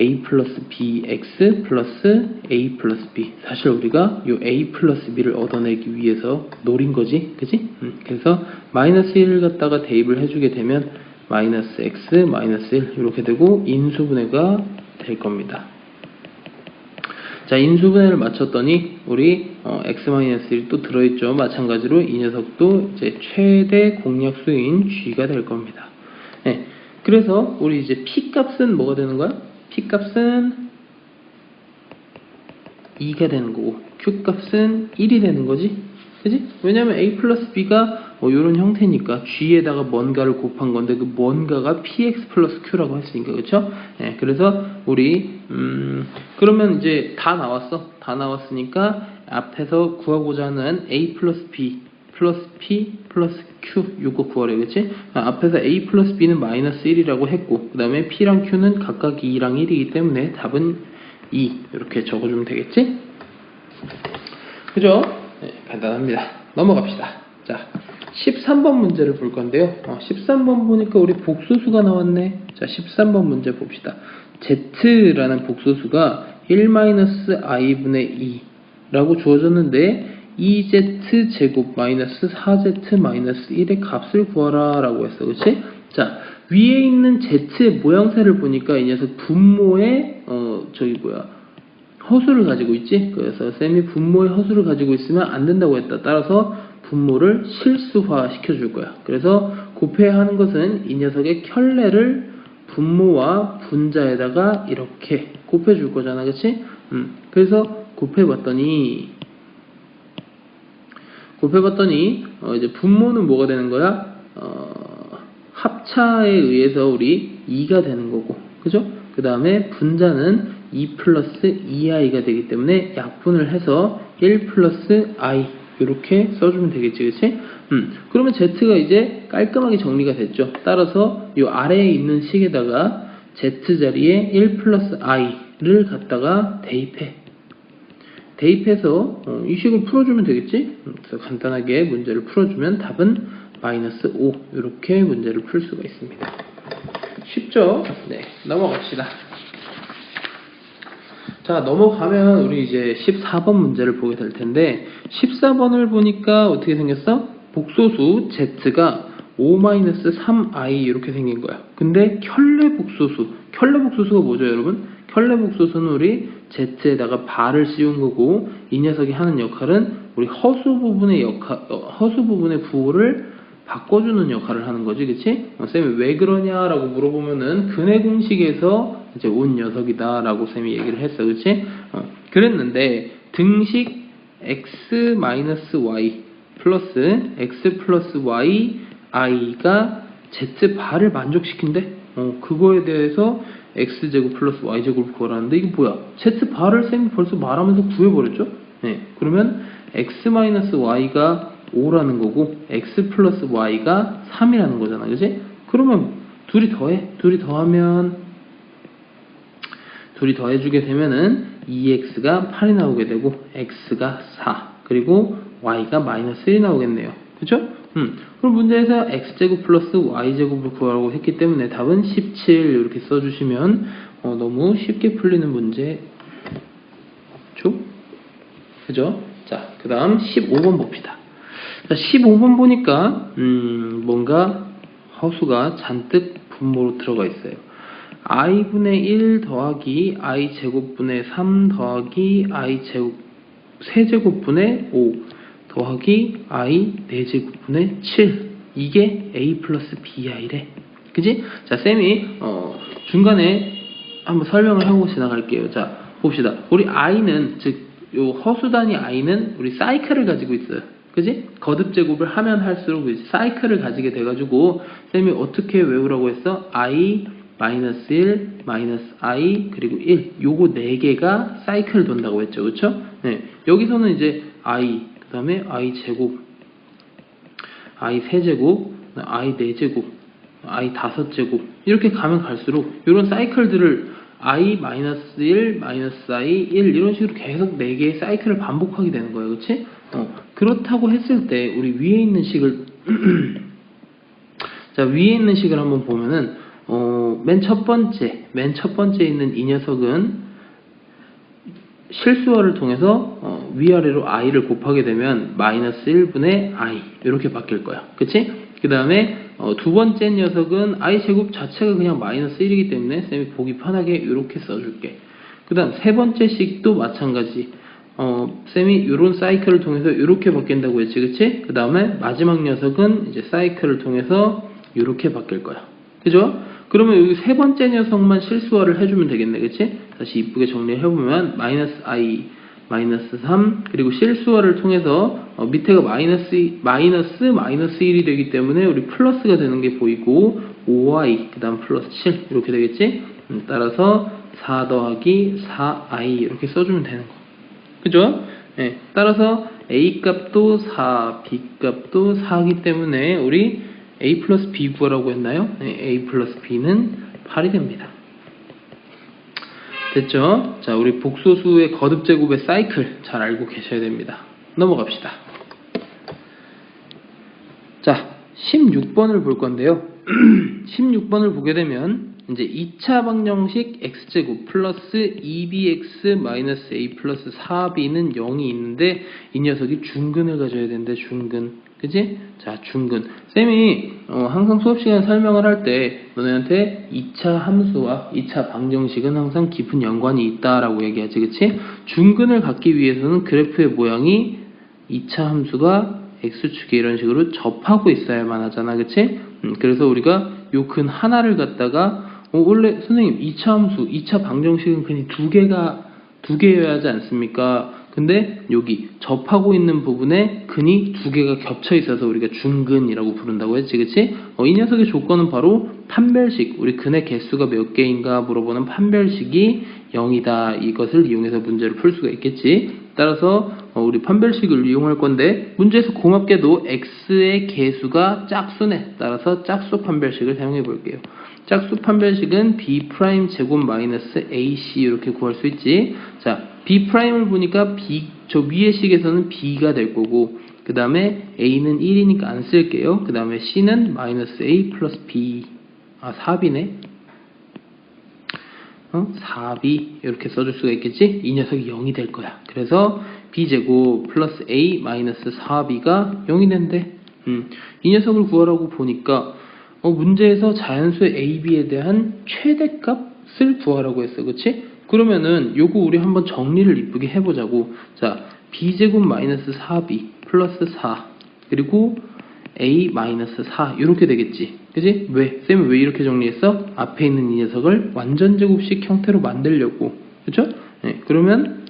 a 플러스 bx 플러스 a 플러스 b. 사실 우리가 요 a 플러스 b를 얻어내기 위해서 노린 거지, 그지? 그래서 마이너스 1을 갖다가 대입을 해주게 되면 마이너스 x 마이너스 1 이렇게 되고 인수분해가 될 겁니다. 자, 인수분해를 마쳤더니 우리 x-1이 또 들어있죠. 마찬가지로 이 녀석도 이제 최대 공약수인 g가 될 겁니다. 네. 그래서 우리 이제 p 값은 뭐가 되는 거야? p 값은 2가 되는 거고 q 값은 1이 되는 거지, 그지? 왜냐면 a 플러스 b가 이런 형태니까 g에다가 뭔가를 곱한 건데 그 뭔가가 px 플러스 q라고 했으니까, 그쵸? 네, 그래서 우리 그러면 이제 다 나왔어. 다 나왔으니까 앞에서 구하고자 하는 a 플러스 b 플러스 p 플러스 q 요거 구하래, 그치? 앞에서 a 플러스 b는 마이너스 1이라고 했고 그 다음에 p랑 q는 각각 2랑 1이기 때문에 답은 2 이렇게 적어주면 되겠지? 그죠? 네, 간단합니다. 넘어갑시다. 자, 13번 문제를 볼 건데요. 13번 보니까 우리 복소수가 나왔네. 자, 13번 문제 봅시다. z라는 복소수가 1-i분의 2 라고 주어졌는데 2z 제곱 마이너스 4z 마이너스 1의 값을 구하라 라고 했어. 그치? 자, 위에 있는 z의 모양새를 보니까 이 녀석 분모의 허수를 가지고 있지? 그래서 쌤이 분모의 허수를 가지고 있으면 안 된다고 했다. 따라서 분모를 실수화 시켜줄 거야. 그래서 곱해야 하는 것은 이 녀석의 켤레를 분모와 분자에다가 이렇게 곱해줄 거잖아. 그치? 그래서 곱해봤더니 이제 분모는 뭐가 되는 거야? 합차에 의해서 우리 2가 되는 거고, 그죠? 그 다음에 분자는 2 플러스 2i가 되기 때문에 약분을 해서 1 플러스 i 이렇게 써주면 되겠지, 그치? 그러면 z가 이제 깔끔하게 정리가 됐죠. 따라서 이 아래에 있는 식에다가 z 자리에 1 플러스 i를 갖다가 대입해서 이 식을 풀어주면 되겠지? 그래서 간단하게 문제를 풀어주면 답은 마이너스 5 이렇게 문제를 풀 수가 있습니다. 쉽죠? 네, 넘어갑시다. 자, 넘어가면 우리 이제 14번 문제를 보게 될 텐데 14번을 보니까 어떻게 생겼어? 복소수 z가 5-3i 이렇게 생긴 거야. 근데 켤레 복소수가 뭐죠, 여러분? 켤레 복소수는 우리 z에다가 발을 씌운 거고 이 녀석이 하는 역할은 우리 허수 부분의 부호를 바꿔주는 역할을 하는 거지, 그치? 쌤이 왜 그러냐라고 물어보면은 근해 공식에서 이제 온 녀석이다 라고 쌤이 얘기를 했어, 그치? 그랬는데 등식 x-y 플러스 x 플러스 y i가 z 발을 만족시킨대? 그거에 대해서 x제곱 플러스 y제곱을 구하라는데 이게 뭐야? z 발을 쌤이 벌써 말하면서 구해버렸죠? 네, 그러면 x-y가 5라는 거고 x 플러스 y가 3이라는 거잖아, 그치? 그러면 둘이 더해주게 되면은 2x가 8이 나오게 되고 x가 4 그리고 y가 마이너스 1이 나오겠네요, 그쵸? 그럼 문제에서 x제곱 플러스 y제곱을 구하라고 했기 때문에 답은 17 이렇게 써주시면 너무 쉽게 풀리는 문제죠? 그죠? 자, 그 다음 15번 봅시다. 자, 15번 보니까 뭔가 허수가 잔뜩 분모로 들어가 있어요. i분의 1 더하기 i제곱분의 3 더하기 i제곱 세제곱분의 5 더하기 i 4제곱분의 7 이게 a 플러스 bi래. 그지? 자, 쌤이 중간에 한번 설명을 하고 지나갈게요. 자, 봅시다. 우리 i는 즉 요 허수단위 i는 우리 사이클을 가지고 있어요. 그지? 거듭 제곱을 하면 할수록 이제 사이클을 가지게 돼가지고 쌤이 어떻게 외우라고 했어? i 마이너스 1 마이너스 i 그리고 1 요거 4개가 사이클을 돈다고 했죠. 그쵸? 네. 여기서는 이제 i 그 다음에 i 제곱 i 세제곱 i 4제곱 i 5제곱 이렇게 가면 갈수록 이런 사이클들을 i 마이너스 1 마이너스 i 1 이런 식으로 계속 4개의 사이클을 반복하게 되는 거예요. 그치? 그렇다고 했을 때 우리 위에 있는 식을 자, 위에 있는 식을 한번 보면은 맨 첫 번째 있는 이 녀석은 실수화를 통해서 위아래로 i를 곱하게 되면 마이너스 1분의 i 이렇게 바뀔 거야. 그치? 그 다음에 두 번째 녀석은 i 제곱 자체가 그냥 마이너스 1이기 때문에 쌤이 보기 편하게 이렇게 써줄게. 그 다음 세 번째 식도 마찬가지. 쌤이 이런 사이클을 통해서 이렇게 바뀐다고 했지, 그치? 그 다음에 마지막 녀석은 이제 사이클을 통해서 이렇게 바뀔 거야. 그죠? 그러면 여기 세 번째 녀석만 실수화를 해주면 되겠네, 그치? 다시 이쁘게 정리해보면 마이너스 i 마이너스 3 그리고 실수화를 통해서 밑에가 마이너스 1이 되기 때문에 우리 플러스가 되는 게 보이고 5i 그 다음 플러스 7 이렇게 되겠지? 따라서 4 더하기 4i 이렇게 써주면 되는 거. 그죠? 네. 따라서 a 값도 4, b 값도 4이기 때문에 우리 a 플러스 b 구하라고 했나요? 네, a 플러스 b는 8이 됩니다. 됐죠? 자, 우리 복소수의 거듭제곱의 사이클 잘 알고 계셔야 됩니다. 넘어갑시다. 자, 16번을 볼 건데요. 16번을 보게 되면 이제 2차 방정식 x제곱 플러스 2bx 마이너스 a 플러스 4b는 0이 있는데 이 녀석이 중근을 가져야 되는데 중근. 그치? 자, 중근. 쌤이 항상 수업 시간에 설명을 할 때 너네한테 2차 함수와 2차 방정식은 항상 깊은 연관이 있다라고 얘기하지. 그치? 중근을 갖기 위해서는 그래프의 모양이 2차 함수가 x축에 이런 식으로 접하고 있어야만 하잖아. 그치? 그래서 우리가 요 근 하나를 갖다가 원래 선생님 2차 함수, 2차 방정식은 근이 두 개여야 하지 않습니까? 근데 여기 접하고 있는 부분에 근이 두 개가 겹쳐 있어서 우리가 중근이라고 부른다고 했지, 그치? 이 녀석의 조건은 바로 판별식, 우리 근의 개수가 몇 개인가 물어보는 판별식이 0이다. 이것을 이용해서 문제를 풀 수가 있겠지. 따라서 우리 판별식을 이용할 건데 문제에서 고맙게도 x의 개수가 짝수네. 따라서 짝수 판별식을 사용해 볼게요. 짝수 판별식은 b' 제곱 마이너스 ac 이렇게 구할 수 있지. 자, b'을 보니까 저 위의 식에서는 b가 될 거고 그 다음에 a는 1이니까 안 쓸게요. 그 다음에 c는 마이너스 a 플러스 b 4b네. 4b 이렇게 써줄 수가 있겠지. 이 녀석이 0이 될 거야. 그래서 b제곱 플러스 a 마이너스 4b가 0이 된대. 이 녀석을 구하라고 보니까 문제에서 자연수의 a, b에 대한 최대값을 구하라고 했어. 그치? 그러면은 요거 우리 한번 정리를 이쁘게 해보자고. 자, b제곱 마이너스 4b 플러스 4 그리고 a 마이너스 4 이렇게 되겠지. 그치? 왜? 쌤이 왜 이렇게 정리했어? 앞에 있는 이 녀석을 완전제곱식 형태로 만들려고. 그쵸? 네, 그러면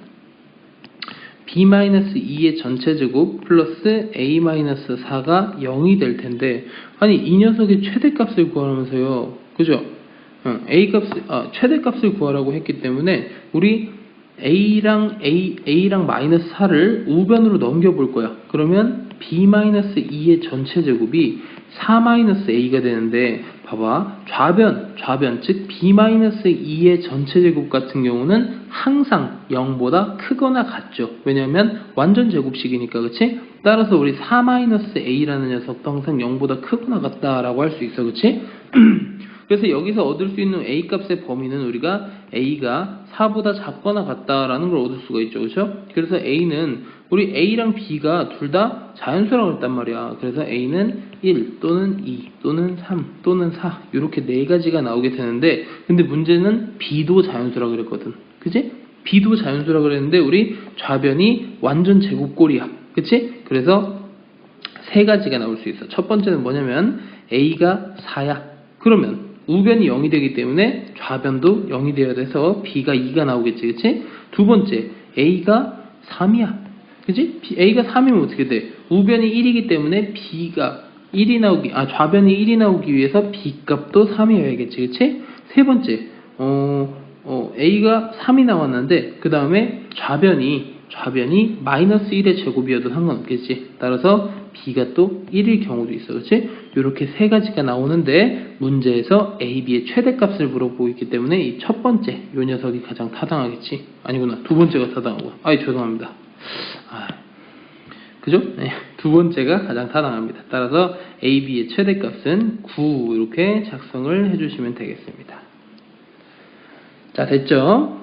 b-2의 전체 제곱 플러스 a-4가 0이 될 텐데 아니 이 녀석의 최대값을 구하면서요. 그죠? 최대값을 구하라고 했기 때문에 우리 a랑 마이너스 4를 우변으로 넘겨볼 거야. 그러면 b-2의 전체 제곱이 4-a가 되는데 봐봐. 좌변 즉 b-2의 전체 제곱 같은 경우는 항상 0보다 크거나 같죠. 왜냐하면 완전 제곱식이니까. 그치? 따라서 우리 4-a라는 녀석도 항상 0보다 크거나 같다라고 할 수 있어. 그치? 그래서 여기서 얻을 수 있는 a 값의 범위는 우리가 a가 4보다 작거나 같다라는 걸 얻을 수가 있죠. 그렇죠? 그래서 a는 우리 a랑 b가 둘 다 자연수라고 했단 말이야. 그래서 a는 1 또는 2 또는 3 또는 4 이렇게 네 가지가 나오게 되는데 근데 문제는 b도 자연수라고 그랬거든. 그치? b도 자연수라고 그랬는데 우리 좌변이 완전 제곱꼴이야. 그치? 그래서 세 가지가 나올 수 있어. 첫 번째는 뭐냐면 a가 4야. 그러면 우변이 0이 되기 때문에 좌변도 0이 되어야 돼서 b가 2가 나오겠지. 그치? 두 번째 a가 3이야. 그치? a가 3이면 어떻게 돼? 우변이 1이기 때문에 좌변이 1이 나오기 위해서 b 값도 3이어야겠지. 그치? 세 번째 a가 3이 나왔는데 그 다음에 좌변이 마이너스 1의 제곱이어도 상관없겠지. 따라서 b가 또 1일 경우도 있어. 그렇지? 이렇게 세 가지가 나오는데 문제에서 a, b의 최대값을 물어보고 있기 때문에 이 첫 번째 요 녀석이 가장 타당하겠지. 아니구나. 두 번째가 타당하고. 죄송합니다. 그죠? 네. 두 번째가 가장 타당합니다. 따라서 a, b의 최대값은 9 이렇게 작성을 해주시면 되겠습니다. 자, 됐죠?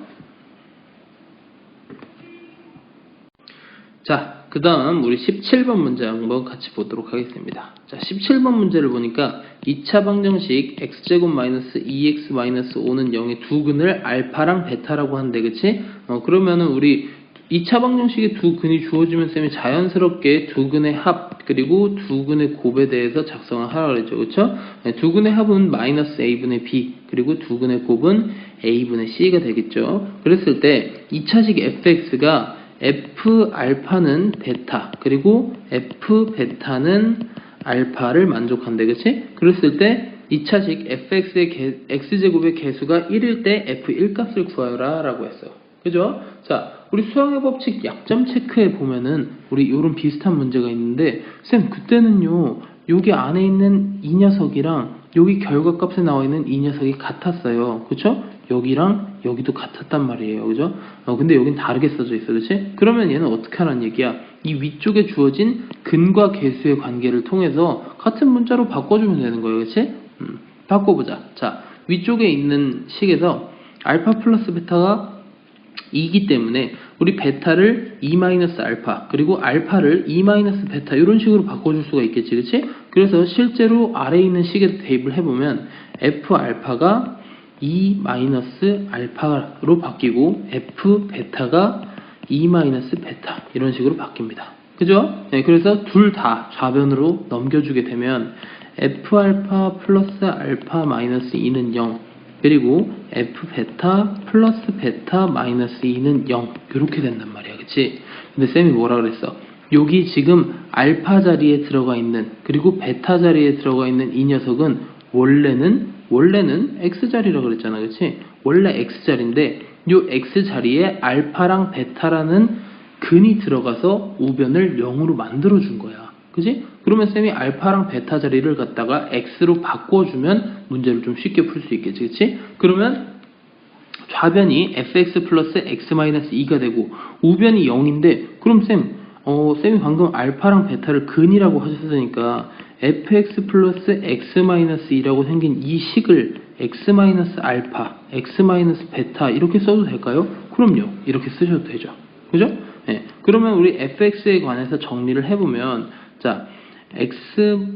자, 그 다음 우리 17번 문제 한번 같이 보도록 하겠습니다. 자, 17번 문제를 보니까 2차 방정식 x제곱 마이너스 2x 마이너스 5는 0의 두 근을 알파랑 베타라고 하는데 그치? 그러면은 우리 2차 방정식의 두 근이 주어지면 쌤이 자연스럽게 두 근의 합 그리고 두 근의 곱에 대해서 작성을 하라고 그랬죠. 그쵸? 네, 두 근의 합은 마이너스 a분의 b 그리고 두 근의 곱은 a분의 c가 되겠죠. 그랬을 때 2차식 fx가 f 알파는 베타 그리고 f 베타는 알파를 만족한대. 그치? 그랬을 때 2차식 fx의 x제곱의 개수가 1일 때 f1 값을 구하라 라고 했어. 그죠? 자, 우리 수학의 법칙 약점 체크에 보면은 우리 요런 비슷한 문제가 있는데 쌤 그때는요 여기 안에 있는 이 녀석이랑 여기 결과값에 나와 있는 이 녀석이 같았어요. 그쵸? 여기랑 여기도 같았단 말이에요. 그죠? 근데 여긴 다르게 써져 있어. 그렇지? 그러면 얘는 어떻게 하라는 얘기야? 이 위쪽에 주어진 근과 계수의 관계를 통해서 같은 문자로 바꿔주면 되는 거예요. 그렇지? 바꿔보자. 자, 위쪽에 있는 식에서 알파 플러스 베타가 2이기 때문에 우리 베타를 2-알파 그리고 알파를 2-베타 이런 식으로 바꿔줄 수가 있겠지. 그치? 그래서 실제로 아래에 있는 식에 대입을 해보면 F 알파가 2-알파로 바뀌고 F 베타가 2-베타 이런 식으로 바뀝니다. 그죠? 네, 그래서 둘 다 좌변으로 넘겨주게 되면 F 알파 플러스 알파 마이너스 2는 0 그리고 F 베타 플러스 베타 마이너스 2는 0 이렇게 된단 말이야. 그치? 근데 쌤이 뭐라 그랬어? 여기 지금 알파 자리에 들어가 있는 그리고 베타 자리에 들어가 있는 이 녀석은 원래는 X 자리라 그랬잖아. 그치? 원래 X 자리인데 요 X 자리에 알파랑 베타라는 근이 들어가서 우변을 0으로 만들어 준 거야. 그지? 그러면 쌤이 알파랑 베타 자리를 갖다가 x로 바꿔주면 문제를 좀 쉽게 풀 수 있겠지. 그치? 그러면 좌변이 fx 플러스 x 마이너스 2가 되고 우변이 0인데 그럼 쌤이 방금 알파랑 베타를 근이라고 하셨으니까 fx 플러스 x 마이너스 2라고 생긴 이 식을 x 마이너스 알파, x 마이너스 베타 이렇게 써도 될까요? 그럼요. 이렇게 쓰셔도 되죠. 그죠? 네. 그러면 우리 fx에 관해서 정리를 해보면 자, x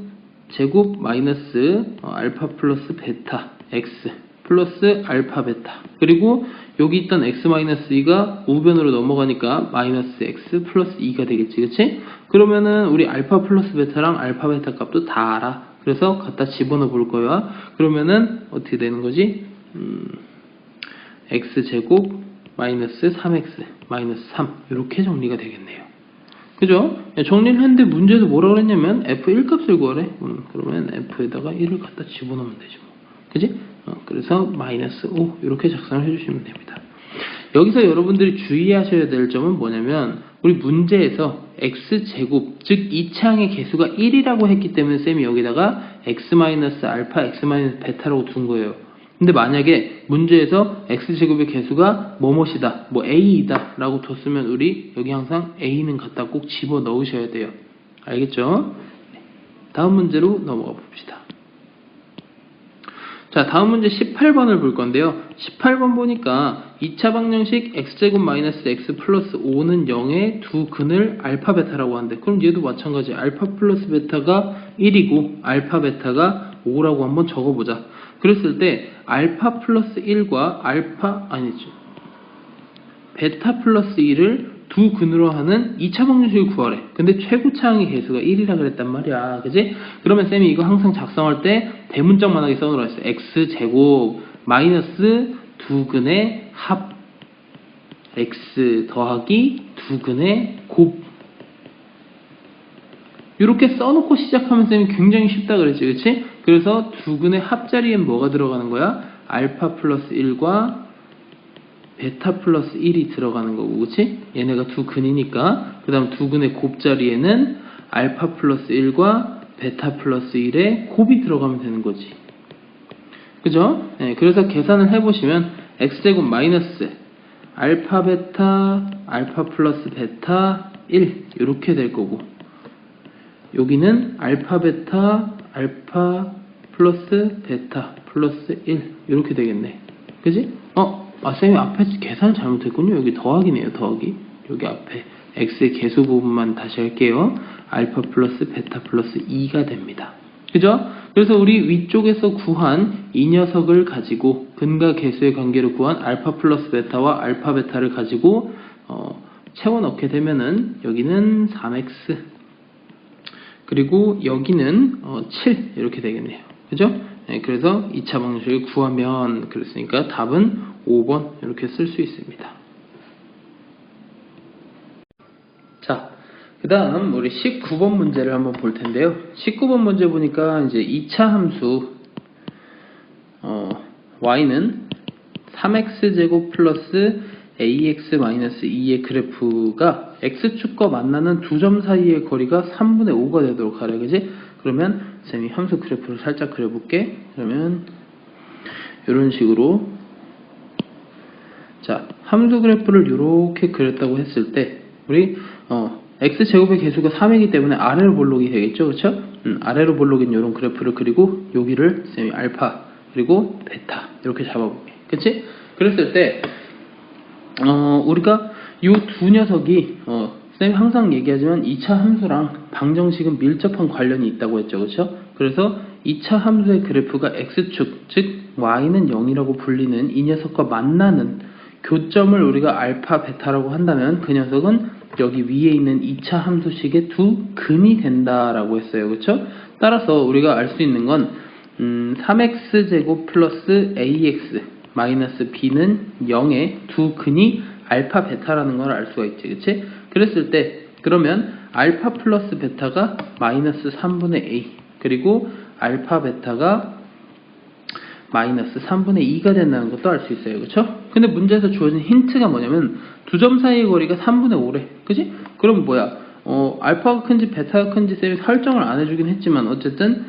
제곱 마이너스 알파 플러스 베타 x 플러스 알파 베타 그리고 여기 있던 x 마이너스 2가 우변으로 넘어가니까 마이너스 x 플러스 2가 되겠지. 그치? 그러면은 우리 알파 플러스 베타랑 알파 베타 값도 다 알아. 그래서 갖다 집어넣어 볼 거야. 그러면은 어떻게 되는 거지? x 제곱 마이너스 3x 마이너스 3 이렇게 정리가 되겠네요. 그죠? 정리를 했는데 문제에서 뭐라 그랬냐면 f1 값을 구하래. 그러면 f에다가 1을 갖다 집어넣으면 되죠. 그지? 그래서 마이너스 5 이렇게 작성을 해주시면 됩니다. 여기서 여러분들이 주의하셔야 될 점은 뭐냐면 우리 문제에서 x제곱 즉 이 창의 개수가 1이라고 했기 때문에 쌤이 여기다가 x-알파, x-베타라고 둔 거예요. 근데 만약에 문제에서 x제곱의 개수가 뭐뭐시다, 뭐 a이다 라고 뒀으면 우리 여기 항상 a는 갖다 꼭 집어 넣으셔야 돼요. 알겠죠? 다음 문제로 넘어가 봅시다. 자, 다음 문제 18번을 볼 건데요. 18번 보니까 2차 방정식 x제곱 마이너스 x 플러스 5는 0의 두 근을 알파 베타라고 하는데 그럼 얘도 마찬가지 알파 플러스 베타가 1이고 알파 베타가 5라고 한번 적어보자. 그랬을 때 알파 플러스 1과 베타 플러스 1을 두 근으로 하는 2차 방정식을 구하래. 근데 최고차항의 개수가 1이라 그랬단 말이야. 그지? 그러면 쌤이 이거 항상 작성할 때 대문짝만하게 써놓으라 했어. x제곱 마이너스 두 근의 합 x 더하기 두 근의 곱 이렇게 써놓고 시작하면 쌤이 굉장히 쉽다 그랬지. 그치? 그래서 두 근의 합자리엔 뭐가 들어가는 거야? 알파 플러스 1과 베타 플러스 1이 들어가는 거고, 그치? 얘네가 두 근이니까. 그 다음 두 근의 곱자리에는 알파 플러스 1과 베타 플러스 1의 곱이 들어가면 되는 거지. 그죠? 네, 그래서 계산을 해보시면 x제곱 마이너스 알파 베타, 알파 플러스 베타 1 이렇게 될 거고 여기는 알파 베타, 알파 플러스 베타 플러스 1 이렇게 되겠네. 그지? 쌤이 앞에 계산을 잘못했군요. 여기 더하기네요. 더하기. 여기 앞에 x의 개수 부분만 다시 할게요. 알파 플러스 베타 플러스 2가 됩니다. 그죠? 그래서 우리 위쪽에서 구한 이 녀석을 가지고 근과 개수의 관계로 구한 알파 플러스 베타와 알파 베타를 가지고 채워 넣게 되면은 여기는 3x 그리고 여기는 7 이렇게 되겠네요. 그죠? 네, 그래서 2차 방정식을 구하면 그랬으니까 답은 5번 이렇게 쓸 수 있습니다. 자, 그 다음 우리 19번 문제를 한번 볼 텐데요. 19번 문제 보니까 이제 2차 함수 y는 3x제곱 플러스 ax-2의 그래프가 x축과 만나는 두 점 사이의 거리가 3분의 5가 되도록 하래. 그지? 그러면 쌤이 함수 그래프를 살짝 그려볼게. 그러면 이런 식으로 자, 함수 그래프를 이렇게 그렸다고 했을 때 우리 x제곱의 개수가 3이기 때문에 아래로 볼록이 되겠죠, 그렇죠? 아래로 볼록인 이런 그래프를 그리고 여기를 쌤이 알파 그리고 베타 이렇게 잡아볼게, 그렇지? 그랬을 때 우리가 이 두 녀석이 쌤이 항상 얘기하지만 2차 함수랑 방정식은 밀접한 관련이 있다고 했죠, 그렇죠? 그래서 2차 함수의 그래프가 x축, 즉 y는 0이라고 불리는 이 녀석과 만나는 교점을 우리가 알파, 베타라고 한다면 그 녀석은 여기 위에 있는 2차 함수식의 두 근이 된다라고 했어요, 그렇죠? 따라서 우리가 알 수 있는 건 3x제곱 플러스 ax 마이너스 b는 0의 두 근이 알파, 베타라는 걸 알 수가 있지, 그치? 그랬을 때 그러면 알파 플러스 베타가 마이너스 3분의 a 그리고 알파, 베타가 마이너스 3분의 2가 된다는 것도 알 수 있어요, 그쵸? 근데 문제에서 주어진 힌트가 뭐냐면 두 점 사이의 거리가 3분의 5래, 그치? 그럼 뭐야? 알파가 큰지 베타가 큰지 쌤이 설정을 안 해주긴 했지만 어쨌든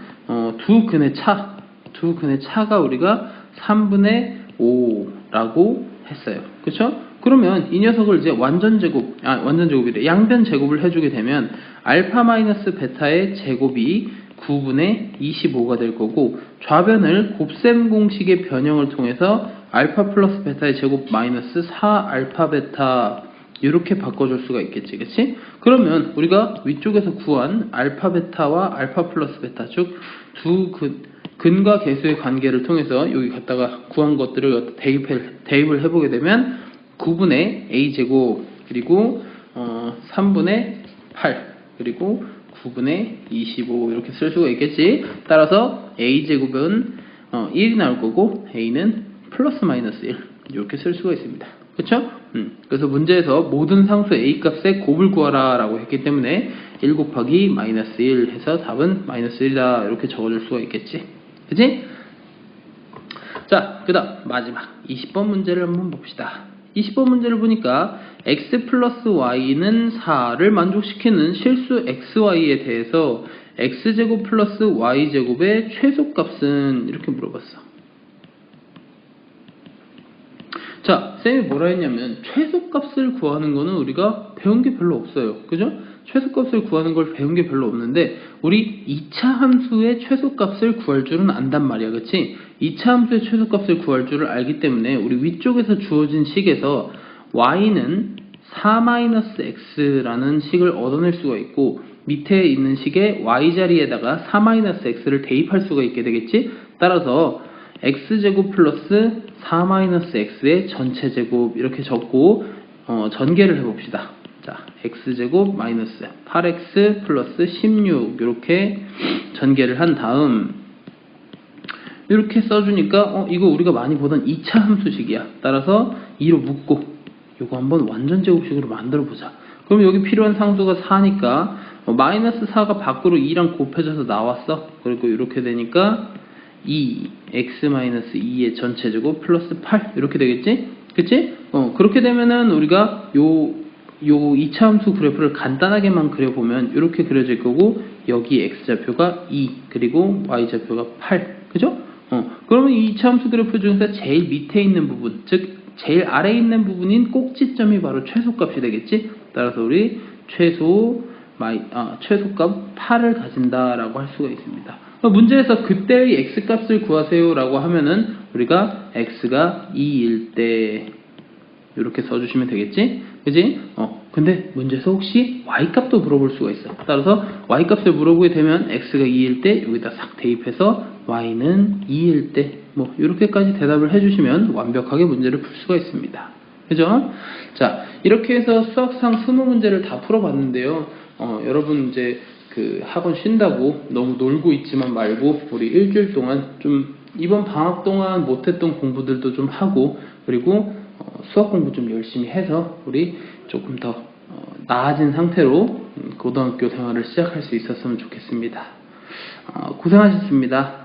두 근의 차가 우리가 3분의 5라고 했어요, 그쵸? 그러면 이 녀석을 이제 완전제곱이래. 양변 제곱을 해주게 되면 알파 마이너스 베타의 제곱이 9분의 25가 될 거고 좌변을 곱셈 공식의 변형을 통해서 알파 플러스 베타의 제곱 마이너스 4 알파 베타 이렇게 바꿔줄 수가 있겠지, 그치? 그러면 우리가 위쪽에서 구한 알파 베타와 알파 플러스 베타 즉 두 근과 개수의 관계를 통해서 여기 갖다가 구한 것들을 대입을 해보게 되면 9분의 a제곱 그리고 3분의 8 그리고 9분의 25 이렇게 쓸 수가 있겠지. 따라서 a제곱은 1이 나올 거고 a는 플러스 마이너스 1 이렇게 쓸 수가 있습니다, 그쵸? 그래서 문제에서 모든 상수 a 값의 곱을 구하라 라고 했기 때문에 1 곱하기 마이너스 1 해서 답은 마이너스 1이다 이렇게 적어줄 수가 있겠지, 그치? 자, 그 다음 마지막 20번 문제를 한번 봅시다. 20번 문제를 보니까 x 플러스 y는 4를 만족시키는 실수 xy에 대해서 x제곱 플러스 y제곱의 최소값은 이렇게 물어봤어. 자, 쌤이 뭐라 했냐면 최소값을 구하는 거는 우리가 배운 게 별로 없어요, 그죠? 최소값을 구하는 걸 배운 게 별로 없는데 우리 2차 함수의 최소값을 구할 줄은 안단 말이야, 그치? 2차 함수의 최소값을 구할 줄을 알기 때문에 우리 위쪽에서 주어진 식에서 y는 4-x라는 식을 얻어낼 수가 있고 밑에 있는 식에 y 자리에다가 4-x를 대입할 수가 있게 되겠지? 따라서 x제곱 플러스 4-x의 전체 제곱 이렇게 적고 전개를 해봅시다. 자, x제곱 마이너스 8x 플러스 16 이렇게 전개를 한 다음 이렇게 써주니까 이거 우리가 많이 보던 2차 함수식이야. 따라서 2로 묶고 이거 한번 완전 제곱식으로 만들어 보자. 그럼 여기 필요한 상수가 4니까 마이너스 4가 밖으로 2랑 곱해져서 나왔어. 그리고 이렇게 되니까 2x-2의 전체 제곱 플러스 8 이렇게 되겠지? 그치? 그렇게 되면은 우리가 요 2차 함수 그래프를 간단하게만 그려보면 이렇게 그려질 거고 여기 x좌표가 2 그리고 y좌표가 8 그죠? 그러면 이 2차 함수 그래프 중에서 제일 밑에 있는 부분 즉 제일 아래에 있는 부분인 꼭지점이 바로 최소값이 되겠지? 따라서 우리 최소값 8을 가진다라고 할 수가 있습니다. 문제에서 그때의 x값을 구하세요 라고 하면은 우리가 x가 2일 때 이렇게 써주시면 되겠지? 그지? 근데 문제에서 혹시 y값도 물어볼 수가 있어. 따라서 y값을 물어보게 되면 x가 2일 때 여기다 싹 대입해서 y는 2일 때 뭐 이렇게까지 대답을 해주시면 완벽하게 문제를 풀 수가 있습니다. 그죠? 자, 이렇게 해서 수학상 20문제를 다 풀어봤는데요. 여러분 이제 그 학원 쉰다고 너무 놀고 있지만 말고 우리 일주일 동안 좀 이번 방학 동안 못했던 공부들도 좀 하고 그리고 수학 공부 좀 열심히 해서 우리 조금 더 나아진 상태로 고등학교 생활을 시작할 수 있었으면 좋겠습니다. 고생하셨습니다.